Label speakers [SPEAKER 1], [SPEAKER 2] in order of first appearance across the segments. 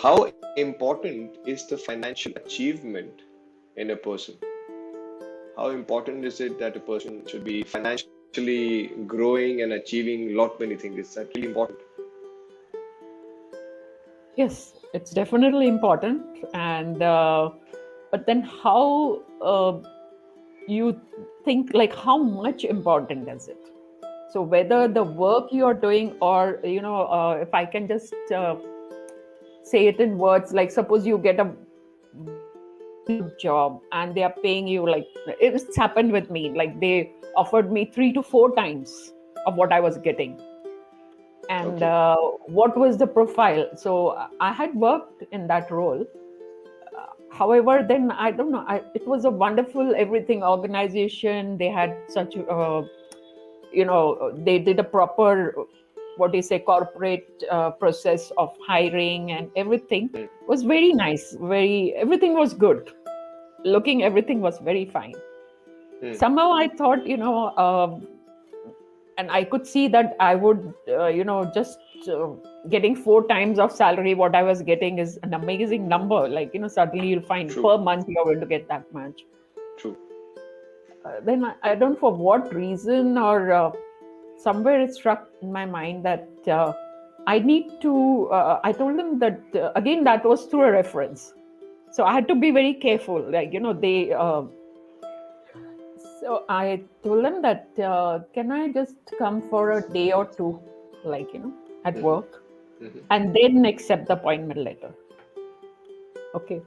[SPEAKER 1] how important is the financial achievement in a person? How important is it that a person should be financially growing and achieving lot many things? Is that really important?
[SPEAKER 2] Yes, it's definitely important. And but then how you think, like, how much important is it? So whether the work you're doing, or if I can just say it in words, like suppose you get a very good job and they are paying you, like it's happened with me, like they offered me 3 to 4 times of what I was getting. And
[SPEAKER 1] Okay.
[SPEAKER 2] what was the profile? So I had worked in that role. However, then I don't know, it was a wonderful everything organization. They had such they did a proper, what do you say, corporate process of hiring, and everything
[SPEAKER 1] Mm,
[SPEAKER 2] was very nice, very, everything was good looking, everything was very fine.
[SPEAKER 1] mm,
[SPEAKER 2] Somehow I thought, and I could see that I would just getting 4 times of salary what I was getting is an amazing number, like suddenly you'll find
[SPEAKER 1] true,
[SPEAKER 2] per month you're going to get that much.
[SPEAKER 1] true.
[SPEAKER 2] Then I don't know for what reason, or somewhere it struck in my mind that I need to. I told them that again, that was through a reference, so I had to be very careful. Like they. So I told them that can I just come for a day or two, like at
[SPEAKER 1] Hmm.
[SPEAKER 2] work,
[SPEAKER 1] Hmm.
[SPEAKER 2] and then accept the appointment letter. Okay.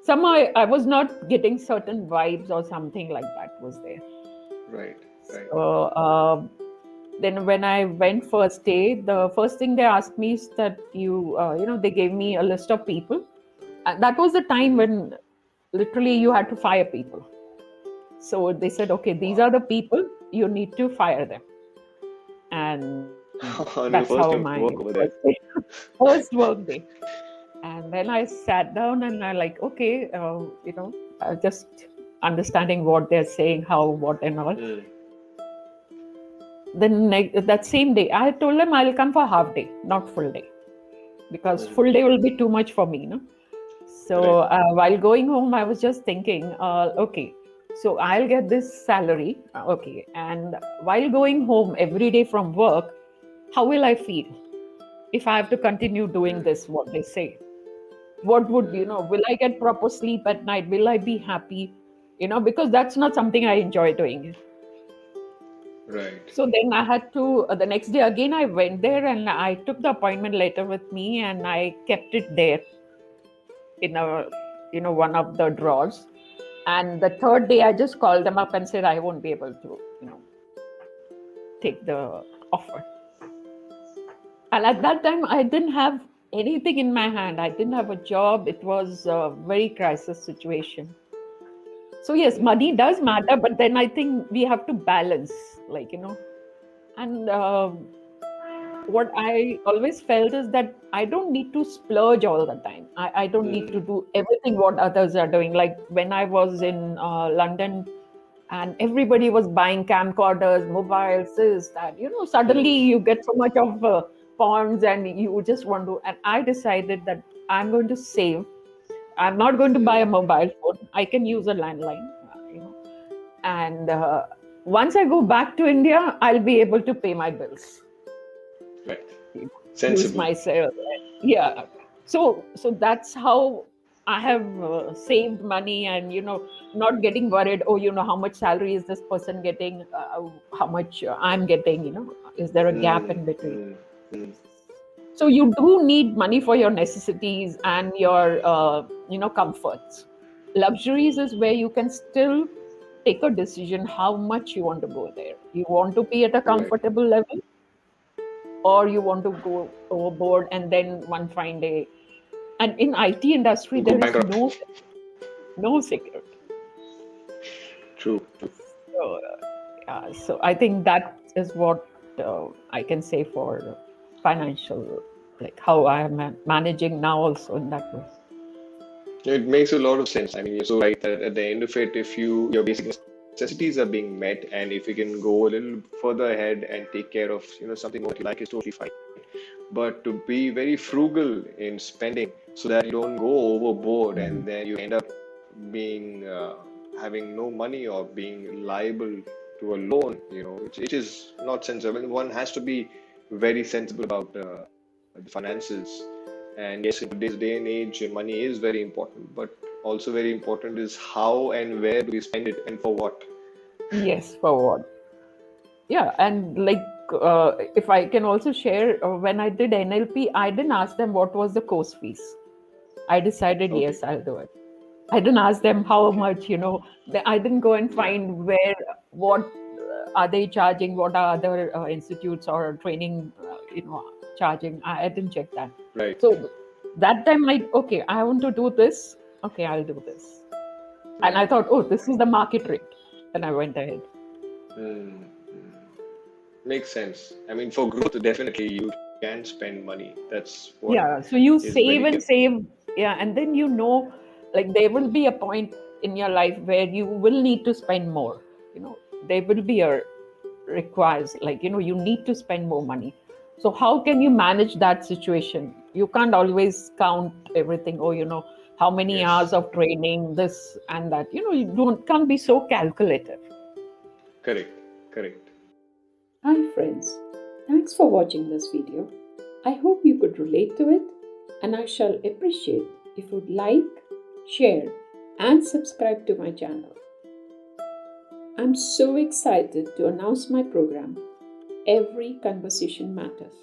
[SPEAKER 2] Somehow I was not getting certain vibes or something like that was there.
[SPEAKER 1] Right, right.
[SPEAKER 2] So then when I went first day, the first thing they asked me is that they gave me a list of people. And that was the time
[SPEAKER 1] Hmm.
[SPEAKER 2] when literally you had to fire people. So they said, okay, these
[SPEAKER 1] Wow.
[SPEAKER 2] are the people, you need to fire them. And that's
[SPEAKER 1] On
[SPEAKER 2] how
[SPEAKER 1] your first day
[SPEAKER 2] my
[SPEAKER 1] of work over
[SPEAKER 2] first
[SPEAKER 1] there.
[SPEAKER 2] day, first work day. And then I sat down and I like, okay, just understanding what they're saying, how, what, and all.
[SPEAKER 1] Mm,
[SPEAKER 2] Then that same day, I told them I'll come for half day, not full day, because
[SPEAKER 1] mm.
[SPEAKER 2] full day will be too much for me, no? So
[SPEAKER 1] Right.
[SPEAKER 2] while going home, I was just thinking, okay, so I'll get this salary, okay, and while going home every day from work, how will I feel if I have to continue doing
[SPEAKER 1] Mm,
[SPEAKER 2] this? What they say, what would
[SPEAKER 1] mm.
[SPEAKER 2] will I get proper sleep at night? Will I be happy? Because that's not something I enjoy doing.
[SPEAKER 1] Right.
[SPEAKER 2] So then I had to, the next day again, I went there and I took the appointment letter with me and I kept it there in one of the drawers. And the third day, I just called them up and said, I won't be able to, take the offer. And at that time, I didn't have anything in my hand. I didn't have a job. It was a very crisis situation. So yes, money
[SPEAKER 1] Mm,
[SPEAKER 2] does matter, but then I think we have to balance, like, and what I always felt is that I don't need to splurge all the time. I don't need to
[SPEAKER 1] mm,
[SPEAKER 2] do everything what others are doing. Like when I was in London and everybody was buying camcorders, mobiles, this, that, suddenly
[SPEAKER 1] mm,
[SPEAKER 2] you get so much of points and you just want to. And I decided that I'm going to save. I'm not going to buy a
[SPEAKER 1] mm.
[SPEAKER 2] mobile phone. I can use a landline, and once I go back to India, I'll be able to pay my bills,
[SPEAKER 1] Right.
[SPEAKER 2] use
[SPEAKER 1] Sensible.
[SPEAKER 2] myself. Yeah. So that's how I have saved money, and not getting worried, oh, how much salary is this person getting, how much I'm getting, is there a gap
[SPEAKER 1] Mm,
[SPEAKER 2] in between?
[SPEAKER 1] mm, mm.
[SPEAKER 2] So you do need money for your necessities and your comforts. Luxuries is where you can still take a decision how much you want to go there. You want to be at a
[SPEAKER 1] Right.
[SPEAKER 2] comfortable level, or you want to go overboard, and then one fine day. And in IT industry,
[SPEAKER 1] Go
[SPEAKER 2] there is
[SPEAKER 1] bankrupt.
[SPEAKER 2] no security.
[SPEAKER 1] True. True.
[SPEAKER 2] So, yeah, so I think that is what I can say for financial, like how I am managing now also in that way.
[SPEAKER 1] It makes a lot of sense. I mean, you're so right that at the end of it, if your basic necessities are being met, and if you can go a little further ahead and take care of, something what you like is totally fine. but to be very frugal in spending so that you don't go overboard and then you end up being having no money or being liable to a loan, which is not sensible. One has to be very sensible about the finances. And yes, in today's day and age, money is very important, but also very important is how and where do we spend it and for what.
[SPEAKER 2] Yes, forward. Yeah, and like if I can also share, when I did NLP, I didn't ask them what was the course fees. I decided,
[SPEAKER 1] Okay,
[SPEAKER 2] yes, I'll do it. I didn't ask them how
[SPEAKER 1] okay,
[SPEAKER 2] much, I didn't go and
[SPEAKER 1] yeah,
[SPEAKER 2] find what are they charging, what are other institutes or training, charging. I didn't check that.
[SPEAKER 1] right,
[SPEAKER 2] So that time, okay, I want to do this. Okay, I'll do this. And I
[SPEAKER 1] right.
[SPEAKER 2] thought, oh, this is the market rate. And I went ahead.
[SPEAKER 1] Mm, makes sense. I mean, for growth, definitely you can spend money. That's what
[SPEAKER 2] Yeah, so you
[SPEAKER 1] is very
[SPEAKER 2] save and
[SPEAKER 1] clear.
[SPEAKER 2] save. Yeah, and then like there will be a point in your life where you will need to spend more. There will be a requires, like, you need to spend more money. So how can you manage that situation? You can't always count everything, or how many hours
[SPEAKER 1] Yes,
[SPEAKER 2] of training, this and that. You don't can't be so calculative.
[SPEAKER 1] correct, correct.
[SPEAKER 3] Hi friends, thanks for watching this video. I hope you could relate to it, and I shall appreciate if you'd like, share and subscribe to my channel. I'm so excited to announce my program, Every Conversation Matters.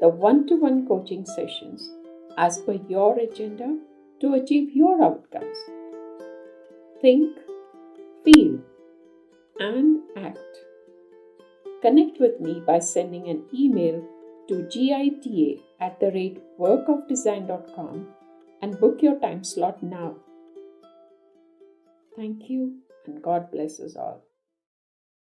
[SPEAKER 3] The one-to-one coaching sessions as per your agenda to achieve your outcomes. Think, feel and act. Connect with me by sending an email to gita@workofdesign.com and book your time slot now. Thank you and God bless us all.